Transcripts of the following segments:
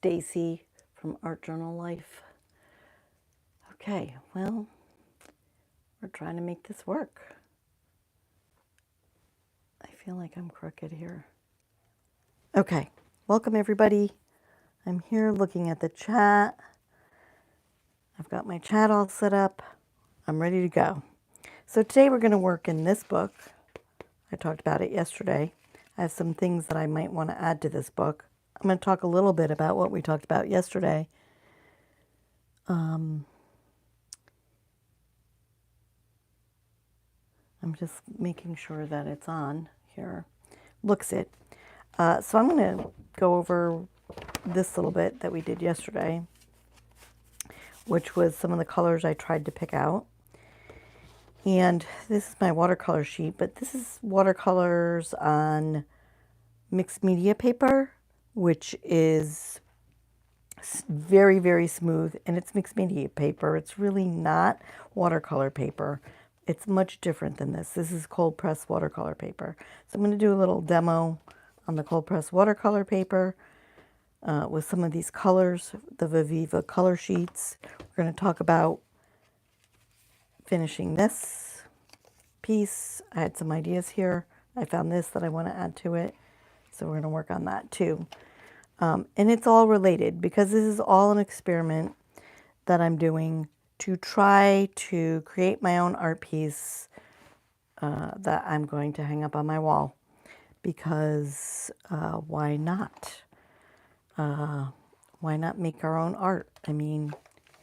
Stacy from Art Journal Life. Okay, well, we're trying to make this work. I feel like I'm crooked here. Okay, welcome everybody. I'm here looking at the chat. I've got my chat all set up. I'm ready to go. So today we're going to work in this book. I talked about it yesterday. I have some things that I might want to add to this book. I'm going to talk a little bit about what we talked about yesterday. I'm just making sure that it's on here. Looks it. So I'm going to go over this little bit that we did yesterday, which was some of the colors I tried to pick out. And this is my watercolor sheet, but this is watercolors on mixed media paper, which is very, very smooth, and it's mixed media paper. It's really not watercolor paper. It's much different than this. This is cold press watercolor paper. So I'm going to do a little demo on the cold press watercolor paper with some of these colors, the Viviva color sheets. We're going to talk about finishing this piece. I had some ideas here. I found this that I want to add to it. So we're going to work on that too. And it's all related because this is all an experiment that I'm doing to try to create my own art piece that I'm going to hang up on my wall. Because why not? Why not make our own art? I mean,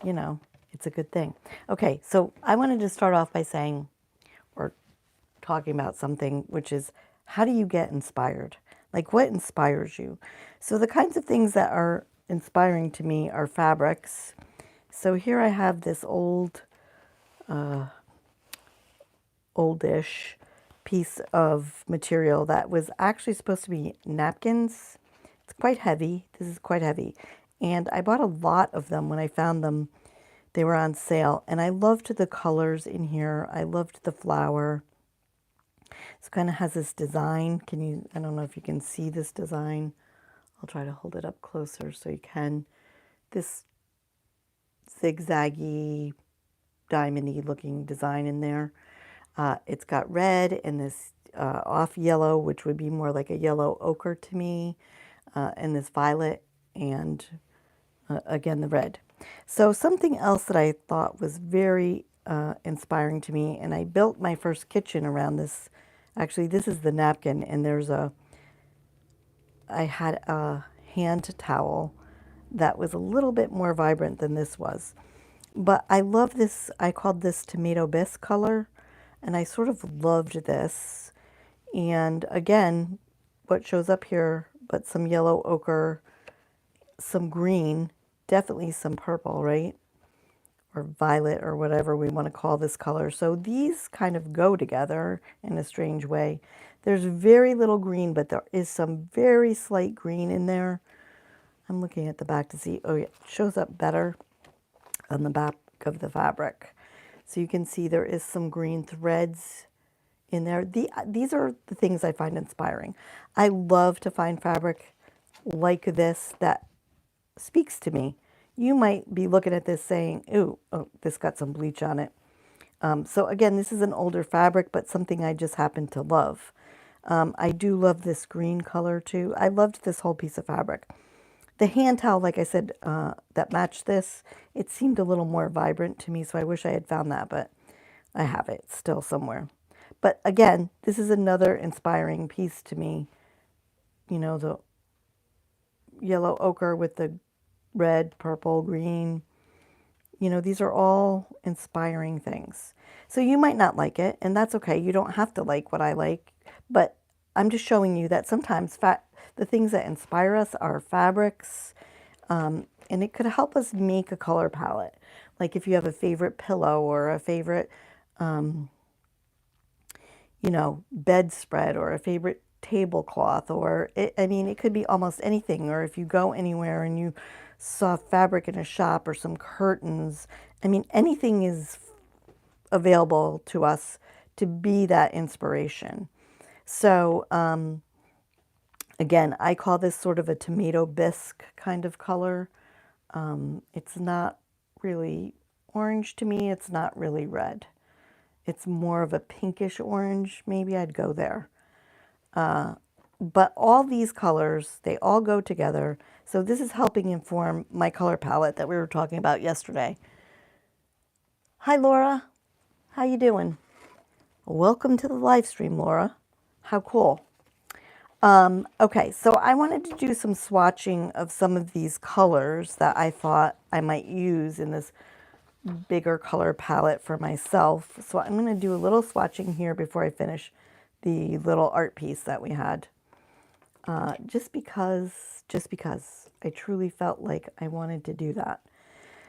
you know, it's a good thing. Okay, so I wanted to start off by saying, or talking about something, which is how do you get inspired? Like, what inspires you? So the kinds of things that are inspiring to me are fabrics. So here I have this oldish piece of material that was actually supposed to be napkins. It's quite heavy. This is quite heavy. And I bought a lot of them when I found them. They were on sale. And I loved the colors in here. I loved the flower. It kind of has this design. I don't know if you can see this design. I'll try to hold it up closer so you can. This zigzaggy, diamondy looking design in there. It's got red and this off yellow, which would be more like a yellow ochre to me, and this violet, and again the red. So something else that I thought was very inspiring to me, and I built my first kitchen around this. Actually, this is the napkin, and I had a hand towel that was a little bit more vibrant than this was. But I love this. I called this tomato bisque color, and I sort of loved this. And again, what shows up here, but some yellow ochre, some green, definitely some purple, right? Or violet, or whatever we want to call this color. So these kind of go together in a strange way. There's very little green, but there is some very slight green in there. I'm looking at the back to see, oh yeah, it shows up better on the back of the fabric. So you can see there is some green threads in there. These are the things I find inspiring. I love to find fabric like this that speaks to me. You might be looking at this saying, ooh, oh, this got some bleach on it. So again, this is an older fabric, but something I just happen to love. I do love this green color too. I loved this whole piece of fabric. The hand towel, like I said, that matched this, it seemed a little more vibrant to me, so I wish I had found that, but I have it still somewhere. But again, this is another inspiring piece to me. You know, the yellow ochre with the red, purple, green. You know, these are all inspiring things. So you might not like it, and that's okay. You don't have to like what I like, but I'm just showing you that sometimes the things that inspire us are fabrics, and it could help us make a color palette. Like if you have a favorite pillow or a favorite, you know, bedspread or a favorite tablecloth, or I mean, it could be almost anything. Or if you go anywhere and you saw fabric in a shop or some curtains, I mean, anything is available to us to be that inspiration. So Again, I call this sort of a tomato bisque kind of color. It's not really orange to me. It's not really red. It's more of a pinkish orange. Maybe I'd go there. But all these colors, they all go together. So this is helping inform my color palette that we were talking about yesterday. Hi, Laura. How you doing? Welcome to the live stream, Laura. How cool. Okay, so I wanted to do some swatching of some of these colors that I thought I might use in this bigger color palette for myself. So I'm going to do a little swatching here before I finish the little art piece that we had. Just because I truly felt like I wanted to do that.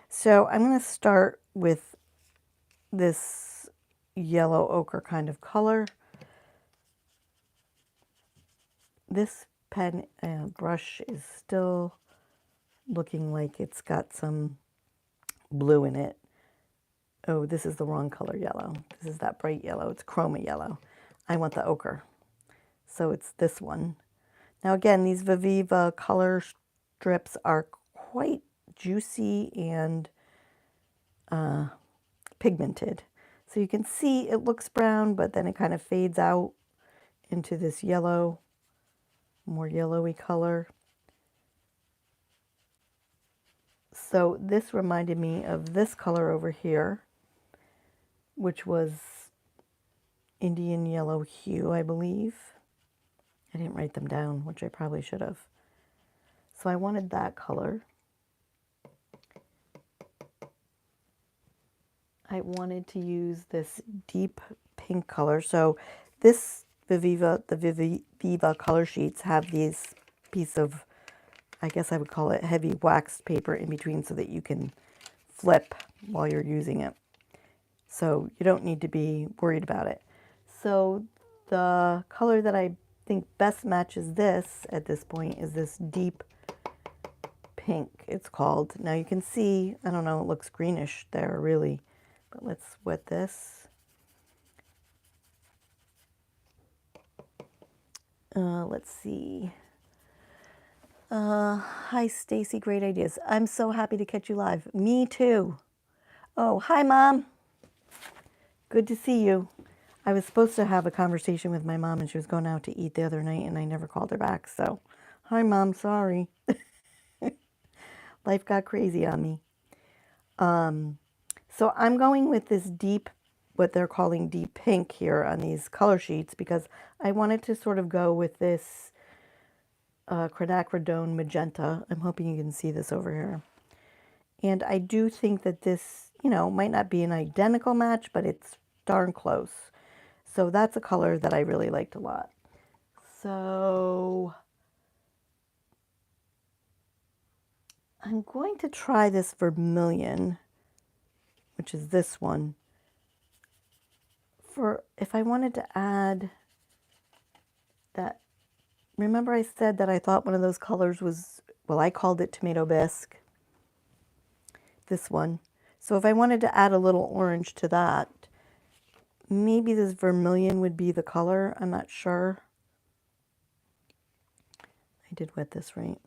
So I'm going to start with this yellow ochre kind of color. This pen brush is still looking like it's got some blue in it. Oh, this is the wrong color yellow. This is that bright yellow. It's chroma yellow. I want the ochre. So it's this one. Now again, these Viviva color strips are quite juicy and pigmented. So you can see it looks brown, but then it kind of fades out into this yellow, more yellowy color. So this reminded me of this color over here, which was Indian yellow hue, I believe. I didn't write them down, which I probably should have. So I wanted that color. I wanted to use this deep pink color. So this the Viviva color sheets have these piece of, I guess I would call it heavy waxed paper in between so that you can flip while you're using it. So you don't need to be worried about it. So the color that I think best matches this at this point is this deep pink, it's called. Now you can see, I don't know, it looks greenish there really, but let's wet this. Let's see. Hi Stacy, great ideas. I'm so happy to catch you live. Me too. Oh, hi Mom. Good to see you. I was supposed to have a conversation with my mom and she was going out to eat the other night and I never called her back. So, hi Mom, sorry. Life got crazy on me. So I'm going with this deep, what they're calling deep pink here on these color sheets because I wanted to sort of go with this quinacridone magenta. I'm hoping you can see this over here. And I do think that this, you know, might not be an identical match, but it's darn close. So that's a color that I really liked a lot. So I'm going to try this vermilion, which is this one. For if I wanted to add that, remember I said that I thought one of those colors was, well, I called it tomato bisque. This one. So if I wanted to add a little orange to that, maybe this vermilion would be the color. I'm not sure. I did wet this right.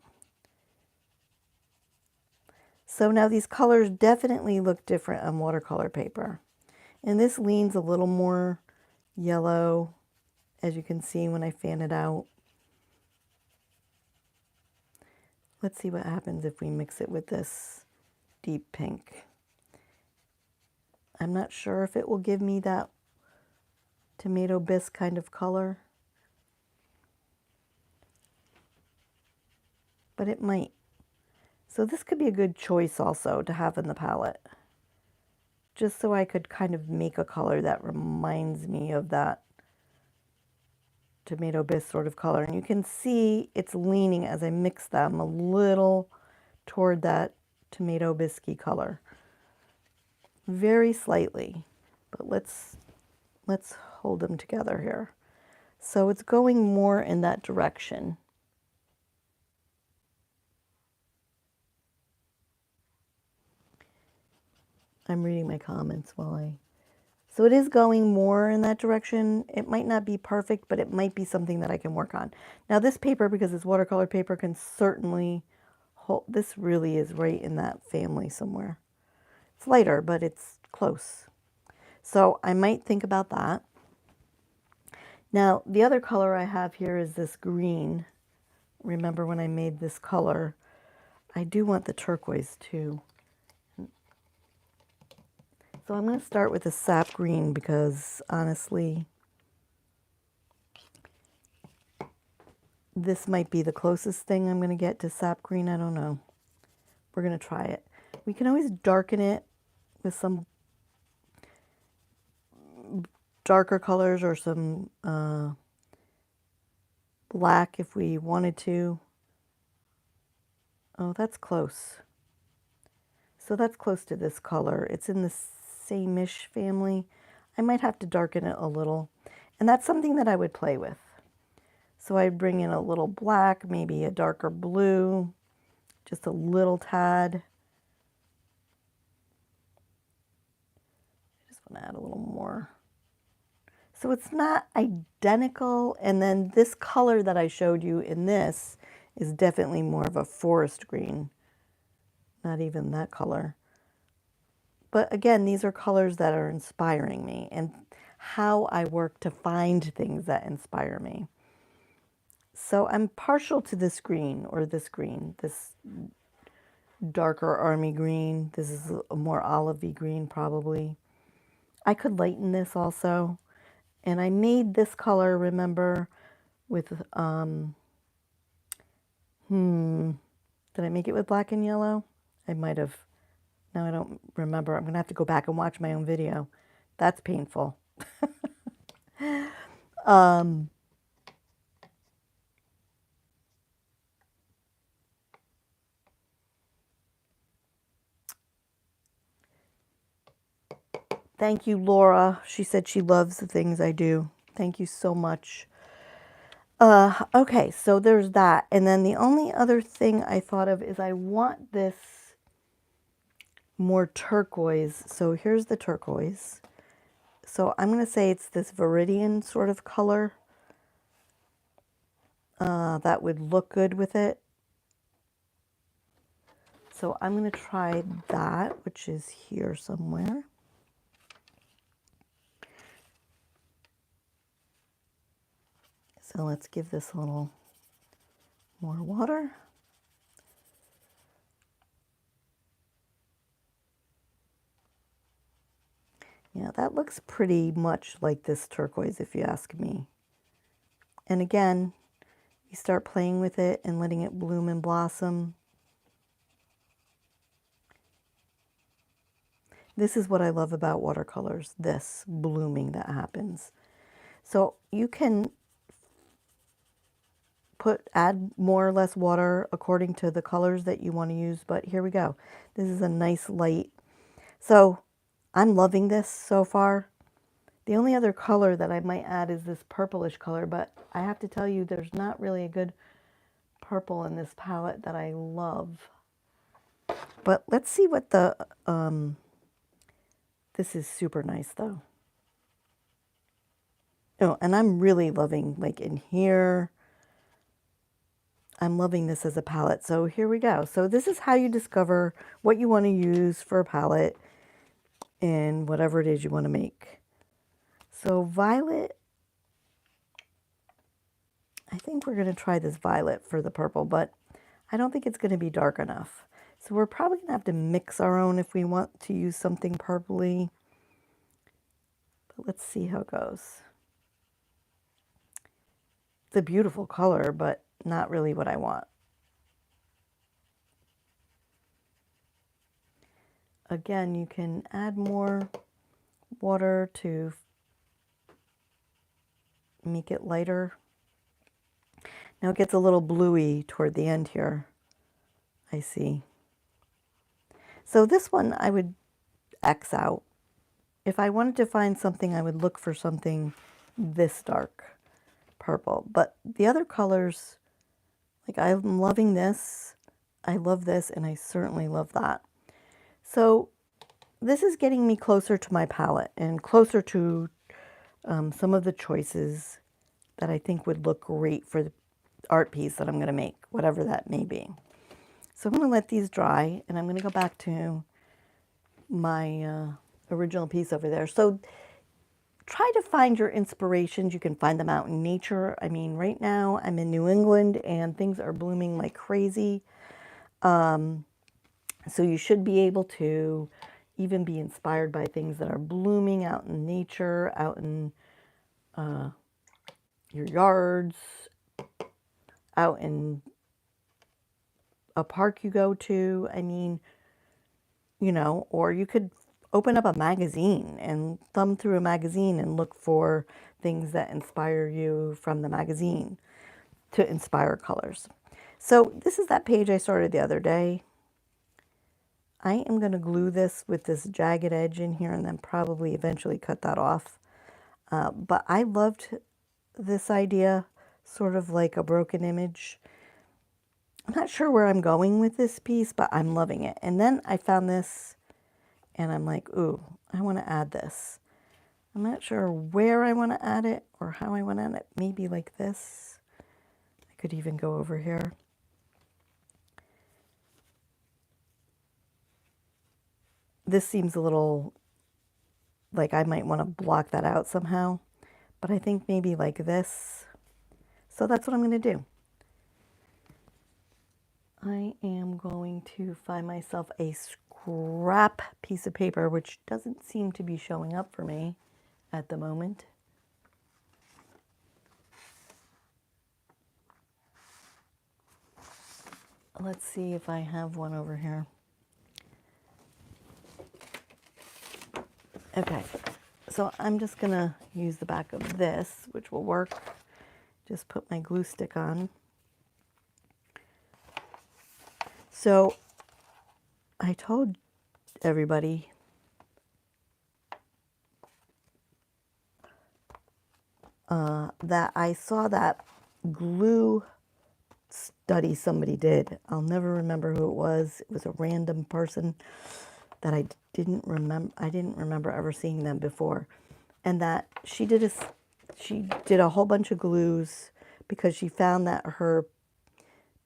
So now these colors definitely look different on watercolor paper. And this leans a little more yellow, as you can see when I fan it out. Let's see what happens if we mix it with this deep pink. I'm not sure if it will give me that tomato bisque kind of color, but it might. So this could be a good choice also to have in the palette, just so I could kind of make a color that reminds me of that tomato bisque sort of color. And you can see it's leaning as I mix them a little toward that tomato bisque color. Very slightly, but let's hold them together here. So it's going more in that direction. I'm reading my comments while I So it is going more in that direction. It might not be perfect, but it might be something that I can work on. Now this paper, because it's watercolor paper, can certainly hold, this really is right in that family somewhere. It's lighter, but it's close. So I might think about that. Now the other color I have here is this green. Remember when I made this color, I do want the turquoise too. So I'm going to start with the sap green because honestly, this might be the closest thing I'm going to get to sap green. I don't know. We're going to try it. We can always darken it with some darker colors or some black if we wanted to. Oh, that's close. So that's close to this color. It's in the same-ish family. I might have to darken it a little. And that's something that I would play with. So I'd bring in a little black, maybe a darker blue, just a little tad. I just want to add a little more. So it's not identical. And then this color that I showed you in this is definitely more of a forest green. Not even that color. But again, these are colors that are inspiring me and how I work to find things that inspire me. So I'm partial to this green, this darker army green. This is a more olivey green probably. I could lighten this also. And I made this color, remember, with, did I make it with black and yellow? I might have. Now I don't remember. I'm going to have to go back and watch my own video. That's painful. Thank you, Laura. She said she loves the things I do. Thank you so much. Okay, so there's that. And then the only other thing I thought of is I want this more turquoise. So here's the turquoise. So I'm going to say it's this Viridian sort of color. That would look good with it. So I'm going to try that, which is here somewhere. So let's give this a little more water. Yeah, that looks pretty much like this turquoise if you ask me. And again, you start playing with it and letting it bloom and blossom. This is what I love about watercolors, this blooming that happens. So you can add more or less water according to the colors that you want to use, but here we go. This is a nice light. So I'm loving this so far. The only other color that I might add is this purplish color, but I have to tell you there's not really a good purple in this palette that I love. But let's see what the, this is super nice though. Oh, and I'm really loving, like in here, I'm loving this as a palette. So here we go. So this is how you discover what you want to use for a palette in whatever it is you want to make. So violet, I think we're going to try this violet for the purple, but I don't think it's going to be dark enough. So we're probably going to have to mix our own if we want to use something purpley. But let's see how it goes. It's a beautiful color, but not really what I want. Again, you can add more water to make it lighter. Now it gets a little bluey toward the end here, I see. So this one I would X out. If I wanted to find something, I would look for something this dark purple. But the other colors, like I'm loving this, I love this, and I certainly love that. So this is getting me closer to my palette and closer to some of the choices that I think would look great for the art piece that I'm going to make, whatever that may be. So I'm going to let these dry, and I'm going to go back to my original piece over there. So try to find your inspirations. You can find them out in nature. I mean, right now I'm in New England and things are blooming like crazy. So you should be able to even be inspired by things that are blooming out in nature, out in your yards, out in a park you go to. I mean, you know, or you could open up a magazine and thumb through a magazine and look for things that inspire you from the magazine to inspire colors. So this is that page I started the other day. I am going to glue this with this jagged edge in here and then probably eventually cut that off. But I loved this idea, sort of like a broken image. I'm not sure where I'm going with this piece, but I'm loving it. And then I found this and I'm like, ooh, I want to add this. I'm not sure where I want to add it or how I want to add it. Maybe like this. I could even go over here. This seems a little like I might want to block that out somehow, but I think maybe like this. So that's what I'm going to do. I am going to find myself a scrap piece of paper, which doesn't seem to be showing up for me at the moment. Let's see if I have one over here. Okay, so I'm just gonna use the back of this, which will work. Just put my glue stick on. So I told everybody that I saw that glue study somebody did. I'll never remember who it was. It was a random person that I didn't remember ever seeing them before. And that she did a whole bunch of glues because she found that her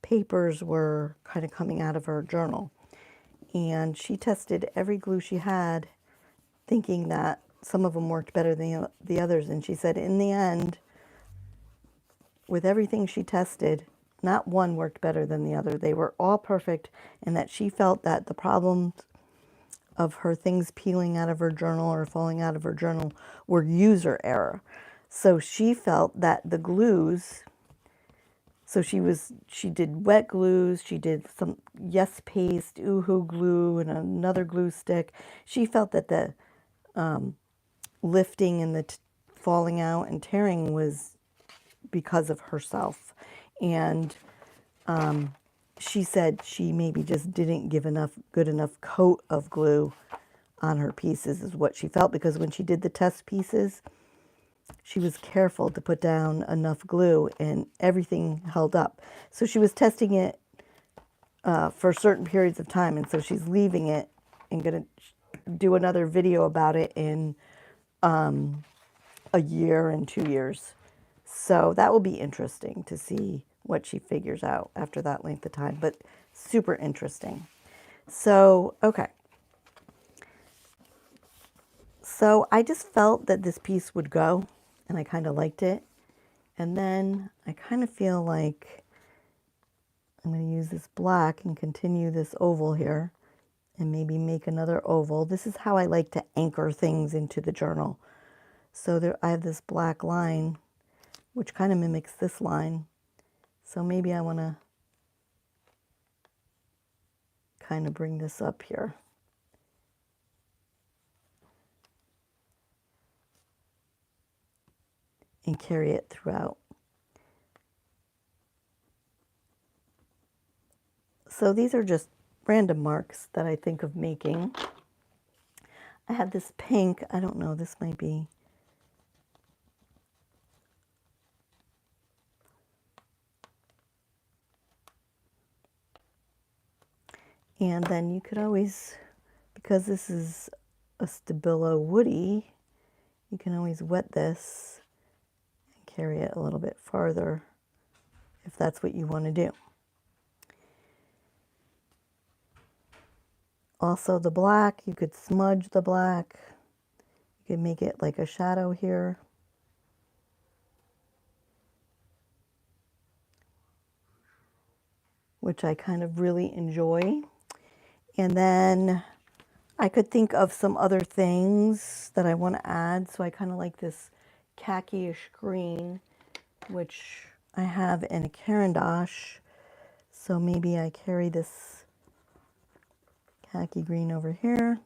papers were kind of coming out of her journal. And she tested every glue she had, thinking that some of them worked better than the others. And she said in the end, with everything she tested, not one worked better than the other. They were all perfect, and that she felt that the problems of her things peeling out of her journal or falling out of her journal were user error. So she felt that the glues, so she did wet glues, she did some Yes Paste, Oohoo glue, and another glue stick. She felt that the lifting and the falling out and tearing was because of herself. And she said she maybe just didn't give good enough coat of glue on her pieces is what she felt, because when she did the test pieces, she was careful to put down enough glue and everything held up. So she was testing it for certain periods of time, and so she's leaving it and going to do another video about it in a year and 2 years. So that will be interesting to see what she figures out after that length of time, but super interesting. So, okay. So I just felt that this piece would go, and I kind of liked it. And then I kind of feel like I'm going to use this black and continue this oval here and maybe make another oval. This is how I like to anchor things into the journal. So there, I have this black line, which kind of mimics this line. So maybe I want to kind of bring this up here. And carry it throughout. So these are just random marks that I think of making. I have this pink, I don't know, this might be, and then you could always, because this is a Stabilo Woody, you can always wet this and carry it a little bit farther if that's what you want to do. Also the black, you could smudge the black. You could make it like a shadow here. Which I kind of really enjoy. And then I could think of some other things that I want to add. So I kind of like this khaki-ish green, which I have in a Caran d'Ache. So maybe I carry this khaki green over here.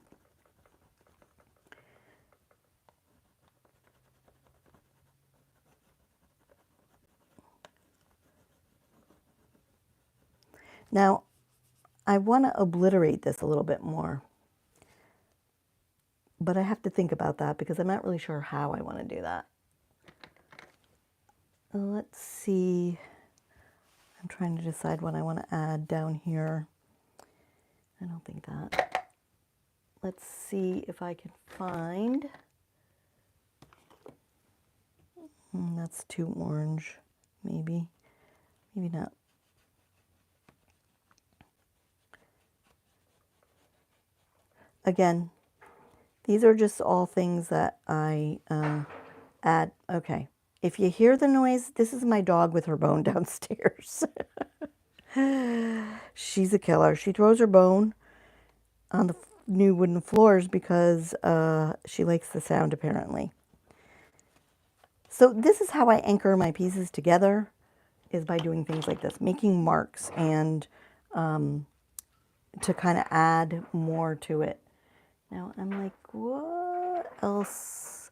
Now, I want to obliterate this a little bit more, but I have to think about that because I'm not really sure how I want to do that. Let's see. I'm trying to decide what I want to add down here. I don't think that. Let's see if I can find. That's too orange, maybe. Maybe not. Again, these are just all things that I add. Okay. If you hear the noise, this is my dog with her bone downstairs. She's a killer. She throws her bone on the new wooden floors because she likes the sound, apparently. So this is how I anchor my pieces together, is by doing things like this, making marks and to kind of add more to it. Now I'm like, what else?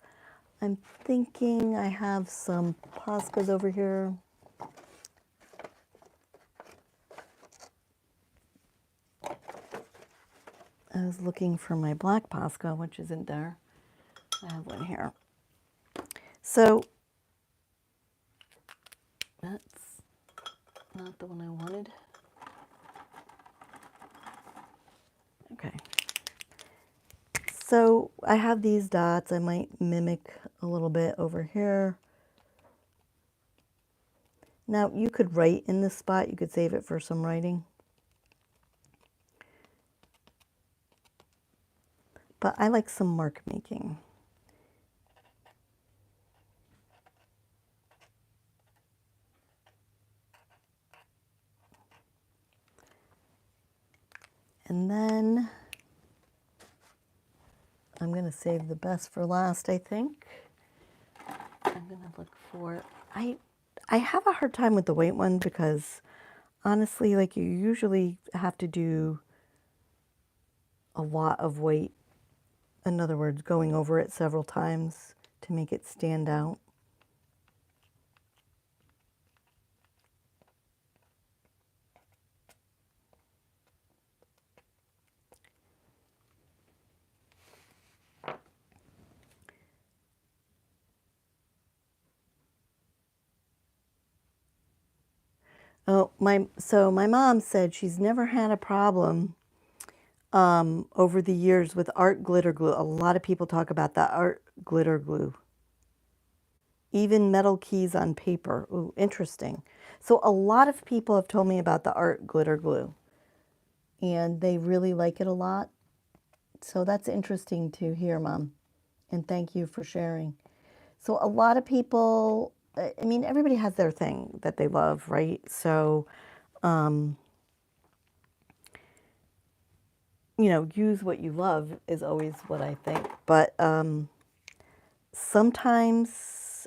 I'm thinking I have some Poscas over here. I was looking for my black Posca, which isn't there. I have one here. So that's not the one I wanted. Okay. So I have these dots. I might mimic a little bit over here. Now you could write in this spot. You could save it for some writing. But I like some mark making. And then I'm going to save the best for last, I think. I'm going to look for, I have a hard time with the white one because honestly, like you usually have to do a lot of white. In other words, going over it several times to make it stand out. Oh, so my mom said she's never had a problem over the years with art glitter glue. A lot of people talk about the art glitter glue. Even metal keys on paper. Ooh, interesting. So a lot of people have told me about the art glitter glue, and they really like it a lot. So that's interesting to hear, Mom. And thank you for sharing. So a lot of people, I mean, everybody has their thing that they love, right? So, you know, use what you love is always what I think. But sometimes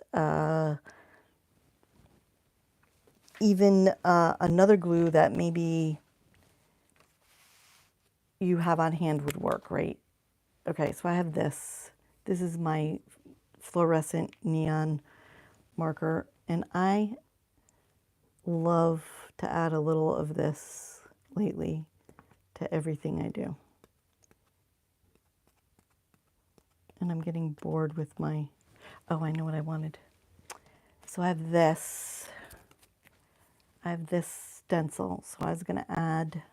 even another glue that maybe you have on hand would work, right? Okay, so I have this. This is my fluorescent neon marker, and I love to add a little of this lately to everything I do. And I'm getting bored with my, oh, I know what I wanted. So I have this. I have this stencil. So I was going to add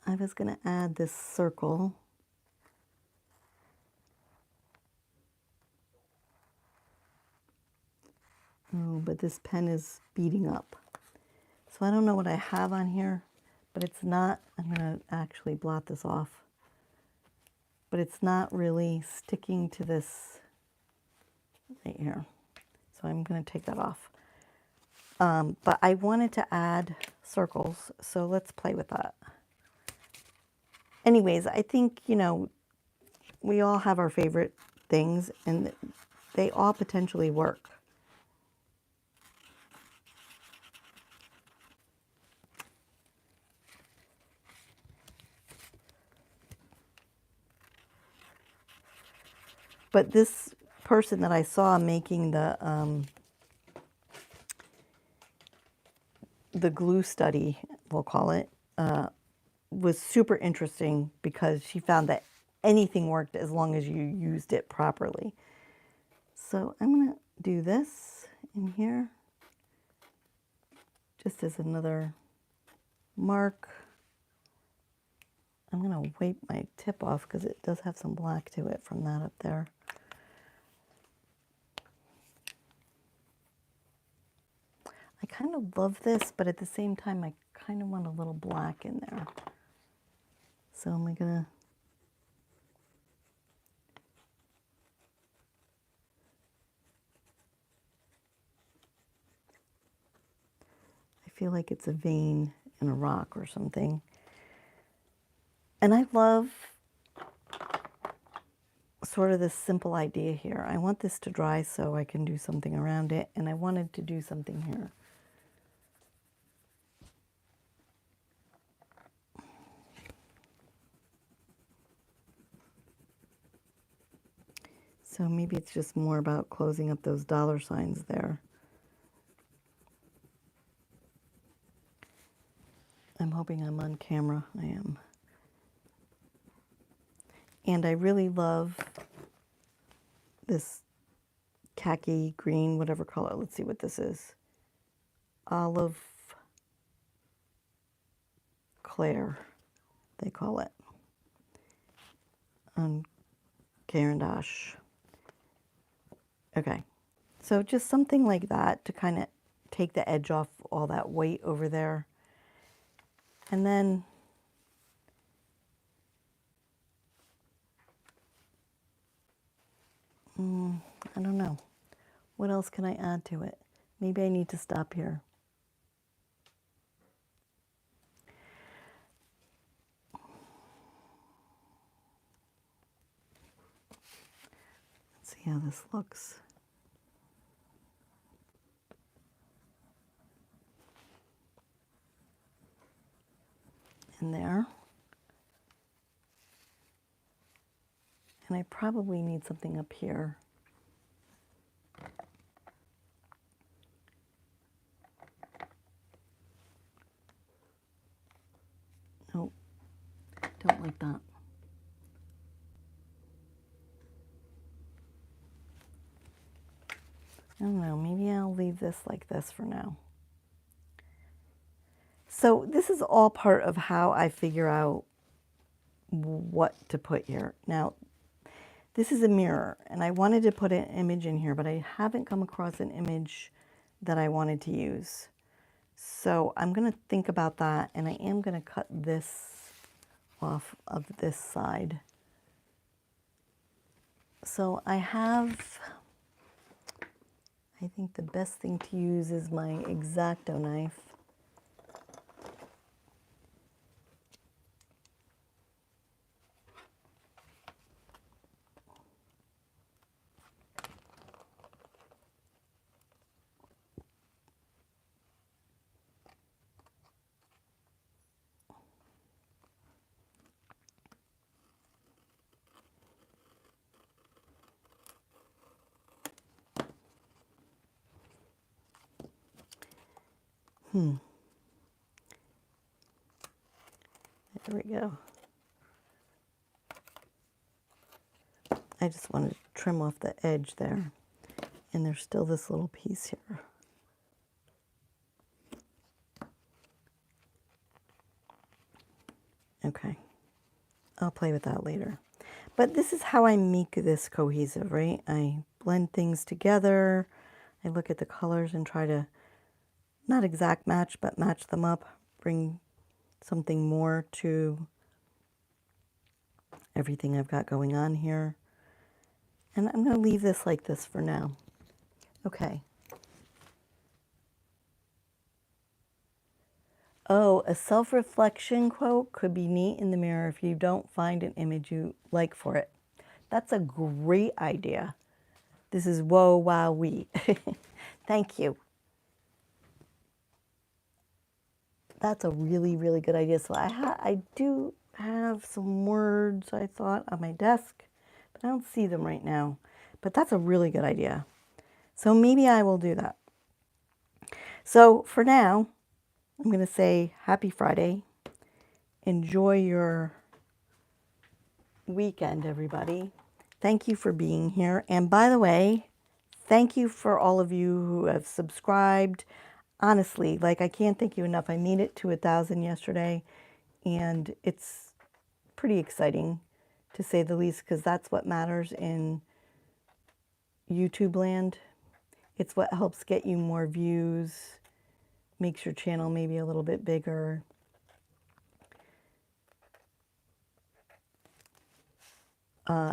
I was going to add this circle. Oh, but this pen is beating up. So I don't know what I have on here, but it's not, I'm going to actually blot this off, but it's not really sticking to this right here. So I'm going to take that off. But I wanted to add circles, so let's play with that. Anyways, I think, you know, we all have our favorite things, and they all potentially work. But this person that I saw making the glue study, we'll call it, was super interesting because she found that anything worked as long as you used it properly. So I'm going to do this in here just as another mark. I'm going to wipe my tip off because it does have some black to it from that up there. I kind of love this, but at the same time, I kind of want a little black in there. So I'm going to I feel like it's a vein in a rock or something. And I love sort of this simple idea here. I want this to dry so I can do something around it, and I wanted to do something here. So maybe it's just more about closing up those dollar signs there. I'm hoping I'm on camera. I am. And I really love this khaki green, whatever color. Let's see what this is. Olive Claire, they call it. On Carandash. Okay. So just something like that to kind of take the edge off all that weight over there. And then I don't know. What else can I add to it? Maybe I need to stop here. Let's see how this looks. In there. And I probably need something up here. Nope, don't like that. I don't know, maybe I'll leave this like this for now. So this is all part of how I figure out what to put here. Now, this is a mirror, and I wanted to put an image in here, but I haven't come across an image that I wanted to use. So I'm going to think about that, and I am going to cut this off of this side. So I have, I think the best thing to use is my X-Acto knife. There we go. I just wanted to trim off the edge there. And there's still this little piece here. Okay, I'll play with that later. But this is how I make this cohesive, right? I blend things together. I look at the colors and try to not exact match, but match them up, bring something more to everything I've got going on here. And I'm going to leave this like this for now. Okay. Oh, a self-reflection quote could be neat in the mirror if you don't find an image you like for it. That's a great idea. This is whoa, wow, wee. Thank you. That's a really, really good idea. So I do have some words I thought on my desk, but I don't see them right now. But that's a really good idea. So maybe I will do that. So for now, I'm going to say happy Friday. Enjoy your weekend, everybody. Thank you for being here. And by the way, thank you for all of you who have subscribed. Honestly, like I can't thank you enough. I made it to 1,000 yesterday, and it's pretty exciting to say the least, because that's what matters in YouTube land. It's what helps get you more views, makes your channel maybe a little bit bigger.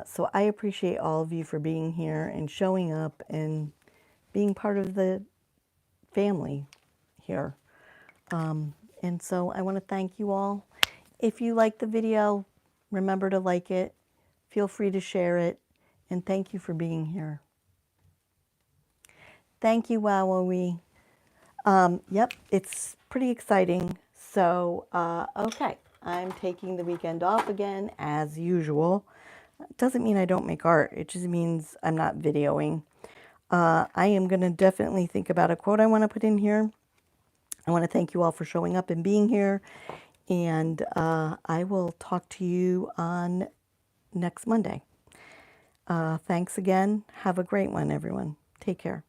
So I appreciate all of you for being here and showing up and being part of the family here. And so I want to thank you all. If you like the video, remember to like it. Feel free to share it. And thank you for being here. Thank you, Wowie. Yep, it's pretty exciting. So, okay, I'm taking the weekend off again, as usual. It doesn't mean I don't make art. It just means I'm not videoing. I am going to definitely think about a quote I want to put in here. I want to thank you all for showing up and being here. And I will talk to you on next Monday. Thanks again. Have a great one, everyone. Take care.